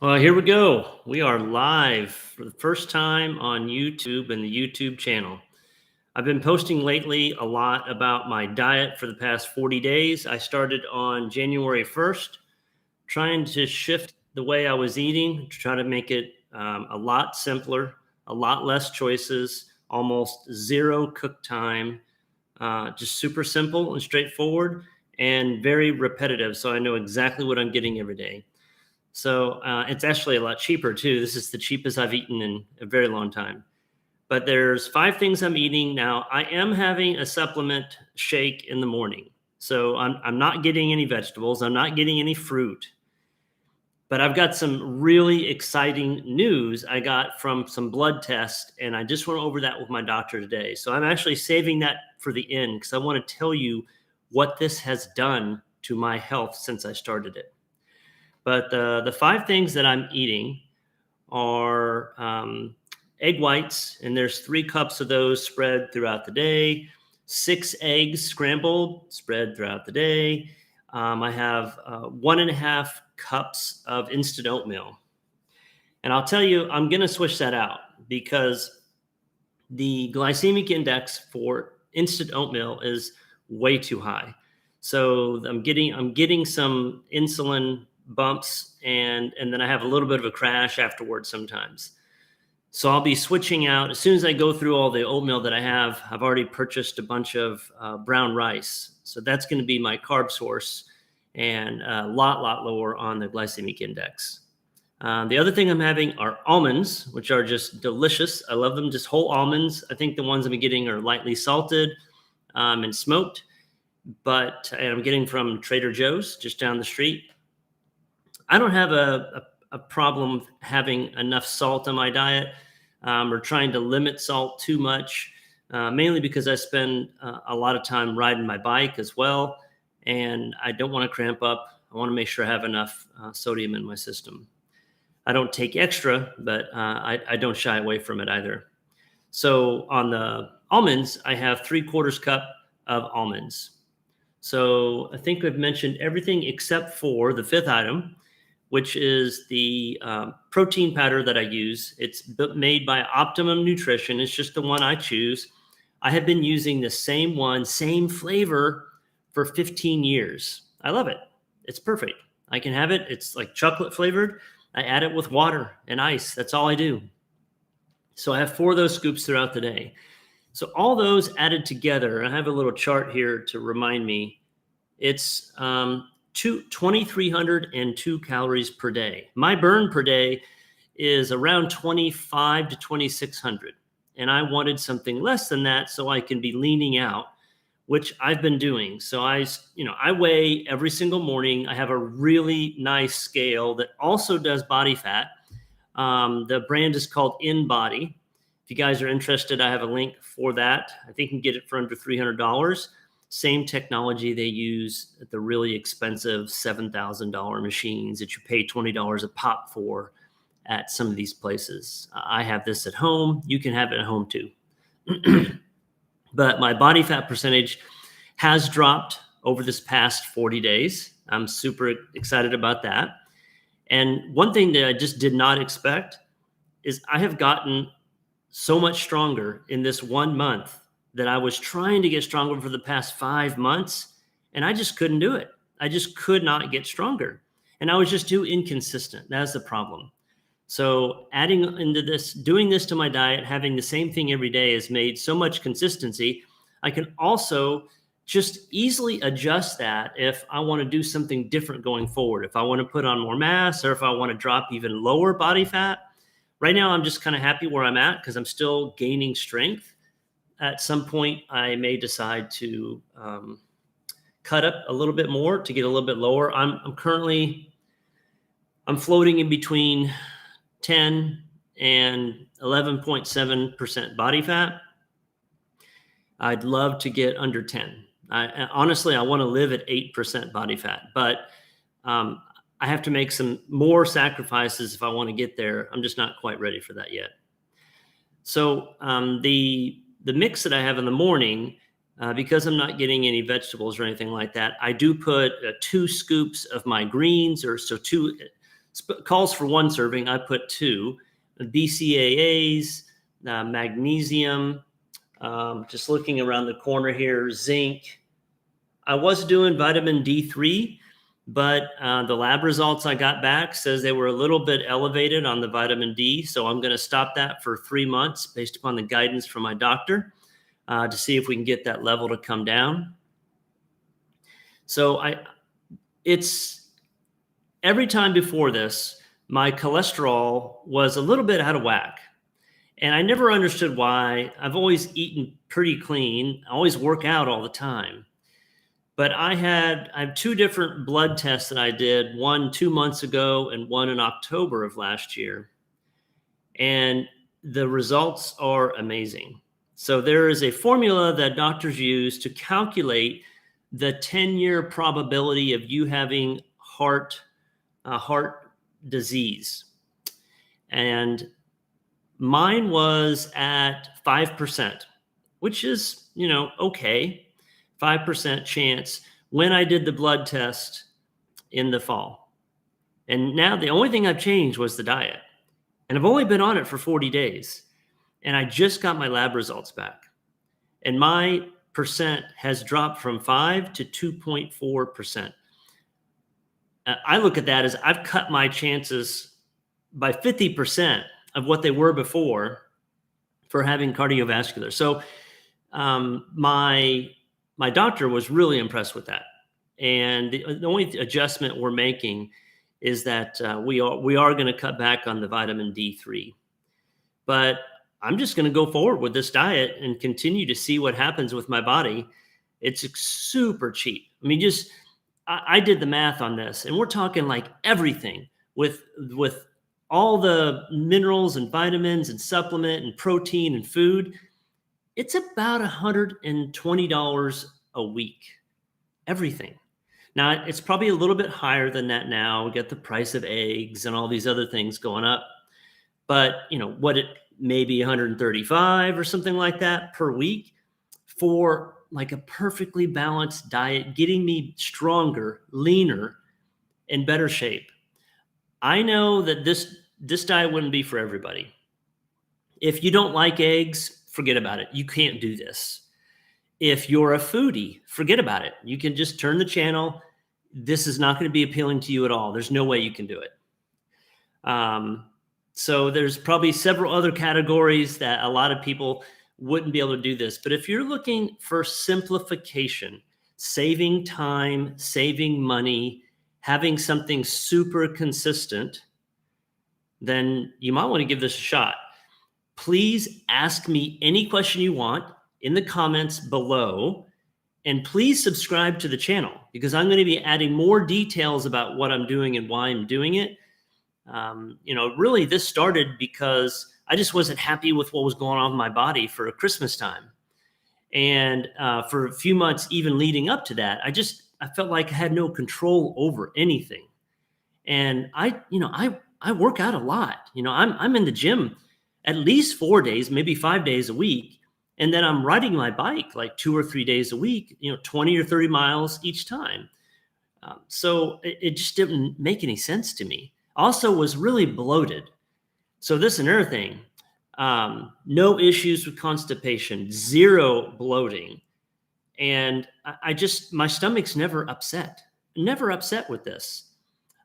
Well, here we go. We are live for the first time on YouTube and the YouTube channel. I've been posting lately a lot about my diet for the past 40 days. I started on January 1st, trying to shift the way I was eating to try to make it a lot simpler, a lot less choices, almost zero cook time, just super simple and straightforward and very repetitive. So I know exactly what I'm getting every day. So it's actually a lot cheaper too. This is the cheapest I've eaten in a very long time. But there's five things I'm eating now. I am having a supplement shake in the morning. So I'm not getting any vegetables. I'm not getting any fruit. But I've got some really exciting news I got from some blood tests, and I just went over that with my doctor today. So I'm actually saving that for the end because I want to tell you what this has done to my health since I started it. But the five things that I'm eating are egg whites, and there's 3 cups of those spread throughout the day. 6 eggs scrambled, spread throughout the day. I have 1.5 cups of instant oatmeal. And I'll tell you, I'm going to switch that out because the glycemic index for instant oatmeal is way too high. So I'm getting some insulin bumps and then I have a little bit of a crash afterwards sometimes. So I'll be switching out as soon as I go through all the oatmeal that I have. I've already purchased a bunch of brown rice. So that's going to be my carb source and a lot lower on the glycemic index. The other thing I'm having are almonds, which are just delicious. I love them, just whole almonds. I think the ones I'm getting are lightly salted and smoked, but I'm getting from Trader Joe's just down the street. I don't have a problem having enough salt in my diet or trying to limit salt too much, mainly because I spend a lot of time riding my bike as well. And I don't want to cramp up. I want to make sure I have enough sodium in my system. I don't take extra, but I don't shy away from it either. So on the almonds, I have 3/4 cup of almonds. So I think I've mentioned everything except for the fifth item, which is the protein powder that I use. It's made by Optimum Nutrition. It's just the one I choose. I have been using the same one, same flavor for 15 years. I love it. It's perfect. I can have it. It's like chocolate flavored. I add it with water and ice. That's all I do. So I have 4 of those scoops throughout the day. So all those added together, I have a little chart here to remind me, it's 2,302 calories per day. My burn per day is around 25 to 2,600. And I wanted something less than that so I can be leaning out, which I've been doing. So I weigh every single morning. I have a really nice scale that also does body fat. The brand is called InBody. If you guys are interested, I have a link for that. I think you can get it for under $300. Same technology they use at the really expensive $7,000 machines that you pay $20 a pop for at some of these places. I have this at home. You can have it at home too. But my body fat percentage has dropped over this past 40 days. I'm super excited about that. And one thing that I just did not expect is I have gotten so much stronger in this 1 month that I was trying to get stronger for the past 5 months, and I just couldn't do it. I just could not get stronger. And I was just too inconsistent. That's the problem. So adding into this, doing this to my diet, having the same thing every day has made so much consistency. I can also just easily adjust that if I want to do something different going forward. If I want to put on more mass or if I want to drop even lower body fat. Right now, I'm just kind of happy where I'm at because I'm still gaining strength. At some point, I may decide to cut up a little bit more to get a little bit lower. I'm floating in between 10 and 11.7% body fat. I'd love to get under 10. Honestly, I want to live at 8% body fat, but I have to make some more sacrifices if I want to get there. I'm just not quite ready for that yet. So the mix that I have in the morning, because I'm not getting any vegetables or anything like that, I do put 2 scoops of my greens, or so calls for 1 serving. I put 2. BCAAs, magnesium, just looking around the corner here, zinc. I was doing vitamin D3, but the lab results I got back says they were a little bit elevated on the vitamin D. So I'm going to stop that for 3 months based upon the guidance from my doctor to see if we can get that level to come down. So it's every time before this, my cholesterol was a little bit out of whack. And I never understood why. I've always eaten pretty clean. I always work out all the time. But I have 2 different blood tests that I did, one 2 months ago and one in October of last year. And the results are amazing. So there is a formula that doctors use to calculate the 10-year probability of you having heart disease. And mine was at 5%, which is, okay. 5% chance when I did the blood test in the fall. And now the only thing I've changed was the diet. And I've only been on it for 40 days. And I just got my lab results back. And my percent has dropped from 5 to 2.4%. I look at that as I've cut my chances by 50% of what they were before for having cardiovascular. So my doctor was really impressed with that. And the only adjustment we're making is that we are going to cut back on the vitamin D3. But I'm just going to go forward with this diet and continue to see what happens with my body. It's super cheap. I mean, I did the math on this, and we're talking like everything with all the minerals and vitamins and supplement and protein and food. It's about $120 a week, everything. Now, it's probably a little bit higher than that now. We got the price of eggs and all these other things going up. But, what it may be 135 or something like that per week for like a perfectly balanced diet, getting me stronger, leaner, in better shape. I know that this diet wouldn't be for everybody. If you don't like eggs, forget about it. You can't do this. If you're a foodie, forget about it. You can just turn the channel. This is not going to be appealing to you at all. There's no way you can do it. So there's probably several other categories that a lot of people wouldn't be able to do this. But if you're looking for simplification, saving time, saving money, having something super consistent, then you might want to give this a shot. Please ask me any question you want in the comments below, and please subscribe to the channel because I'm going to be adding more details about what I'm doing and why I'm doing it. Really this started because I just wasn't happy with what was going on in my body for Christmas time. And for a few months, even leading up to that, I felt like I had no control over anything. And I work out a lot. I'm in the gym at least 4 days, maybe 5 days a week. And then I'm riding my bike like 2 or 3 days a week, 20 or 30 miles each time. So it just didn't make any sense to me. Also was really bloated. So this is another thing. No issues with constipation, 0 bloating. And my stomach's never upset with this.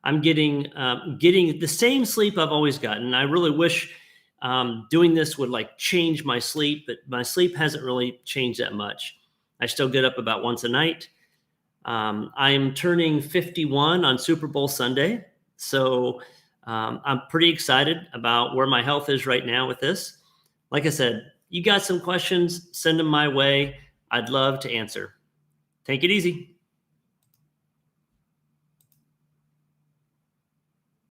I'm getting the same sleep I've always gotten. I really wish doing this would like change my sleep, but my sleep hasn't really changed that much. I still get up about once a night. I'm turning 51 on Super Bowl Sunday. So I'm pretty excited about where my health is right now with this. Like I said, you got some questions, send them my way. I'd love to answer. Take it easy.